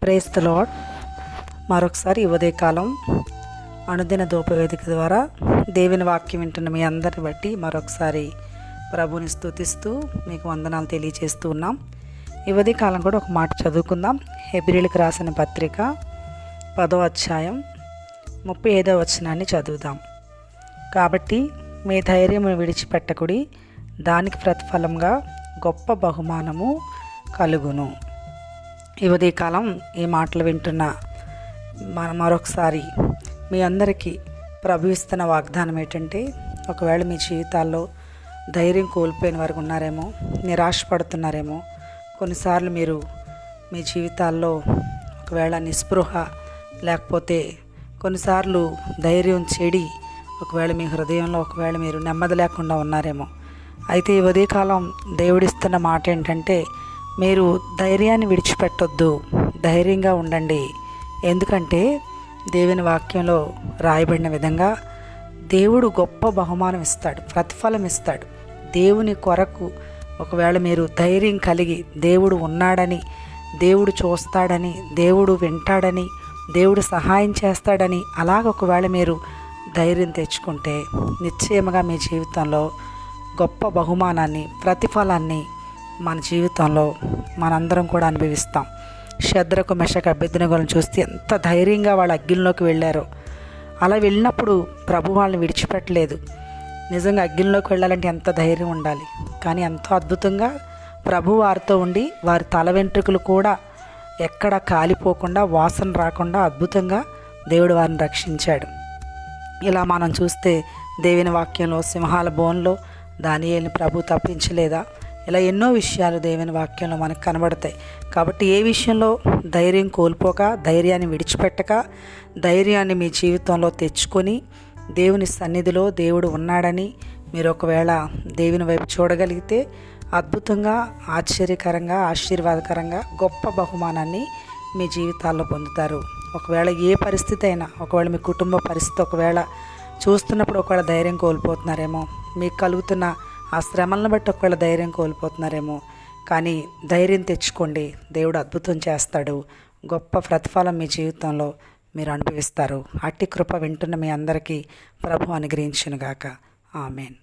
Praise the lord. మరొకసారి ఈ ఉదయకాలం అనుదిన ధూపవేదిక ద్వారా దేవుని వాక్యం వింటున్న మీ అందరిని బట్టి మరొకసారి ప్రభుని స్తుతిస్తూ మీకు వందనాలు తెలియజేస్తూ ఉన్నాం. ఈ ఉదయకాలం కూడా ఒక మాట చదువుకుందాం. హెబ్రీయులకు రాసిన పత్రిక 10వ అధ్యాయం 35వ వచనాన్ని చదువుదాం. కాబట్టి మీ ధైర్యమును విడిచిపెట్టకుడి, దానికి ప్రతిఫలంగా గొప్ప బహుమానము కలుగును. ఈ ఉదయకాలం ఈ మాటలు వింటున్న మరొకసారి మీ అందరికీ ప్రభు ఇస్తున్న వాగ్దానం ఏంటంటే, ఒకవేళ మీ జీవితాల్లో ధైర్యం కోల్పోయిన వారు ఉన్నారేమో, నిరాశపడుతున్నారేమో, కొన్నిసార్లు మీరు మీ జీవితాల్లో ఒకవేళ నిస్పృహ లేకపోతే కొన్నిసార్లు ధైర్యం చెడి ఒకవేళ మీ హృదయంలో ఒకవేళ మీరు నెమ్మది లేకుండా ఉన్నారేమో. అయితే ఈ ఉదయకాలం దేవుడిస్తున్న మాట ఏంటంటే, మీరు ధైర్యాన్ని విడిచిపెట్టొద్దు, ధైర్యంగా ఉండండి. ఎందుకంటే దేవుని వాక్యంలో రాయబడిన విధంగా దేవుడు గొప్ప బహుమానం ఇస్తాడు, ప్రతిఫలం ఇస్తాడు. దేవుని కొరకు ఒకవేళ మీరు ధైర్యం కలిగి దేవుడు ఉన్నాడని, దేవుడు చూస్తాడని, దేవుడు వింటాడని, దేవుడు సహాయం చేస్తాడని అలాగ ఒకవేళ మీరు ధైర్యం తెచ్చుకుంటే నిశ్చయముగా మీ జీవితంలో గొప్ప బహుమానాన్ని, ప్రతిఫలాన్ని మన జీవితంలో మనందరం కూడా అనుభవిస్తాం. శద్రకు మెషకు అబేద్నెగోలను చూస్తే ఎంత ధైర్యంగా వాళ్ళు అగ్నిలోకి వెళ్ళారో, అలా వెళ్ళినప్పుడు ప్రభు వాళ్ళని విడిచిపెట్టలేదు. నిజంగా అగ్నిలోకి వెళ్ళాలంటే ఎంత ధైర్యం ఉండాలి. కానీ ఎంతో అద్భుతంగా ప్రభు వారితో ఉండి వారి తల వెంట్రుకలు కూడా ఎక్కడ కాలిపోకుండా, వాసన రాకుండా అద్భుతంగా దేవుడు వారిని రక్షించాడు. ఇలా మనం చూస్తే దేవుని వాక్యంలో సింహాల బోన్లో దానియేలుని ప్రభు తప్పించలేదా? ఇలా ఎన్నో విషయాలు దేవుని వాక్యంలో మనకు కనబడతాయి. కాబట్టి ఏ విషయంలో ధైర్యం కోల్పోక, ధైర్యాన్ని విడిచిపెట్టక, ధైర్యాన్ని మీ జీవితంలో తెచ్చుకొని దేవుని సన్నిధిలో దేవుడు ఉన్నాడని మీరు ఒకవేళ దేవుని వైపు చూడగలిగితే అద్భుతంగా, ఆశ్చర్యకరంగా, ఆశీర్వాదకరంగా గొప్ప బహుమానాన్ని మీ జీవితాల్లో పొందుతారు. ఒకవేళ ఏ పరిస్థితి అయినా, ఒకవేళ మీ కుటుంబ పరిస్థితి ఒకవేళ చూస్తున్నప్పుడు ఒకవేళ ధైర్యం కోల్పోతున్నారేమో, మీకు కలుగుతున్న ఆ శ్రమలను బట్టి ఒకవేళ ధైర్యం కోల్పోతున్నారేమో, కానీ ధైర్యం తెచ్చుకోండి. దేవుడు అద్భుతం చేస్తాడు. గొప్ప ప్రతిఫలం మీ జీవితంలో మీరు అనుభవిస్తారు. అట్టి కృప వింటున్న మీ అందరికీ ప్రభు అనుగ్రహించునుగాక. ఆమెన్.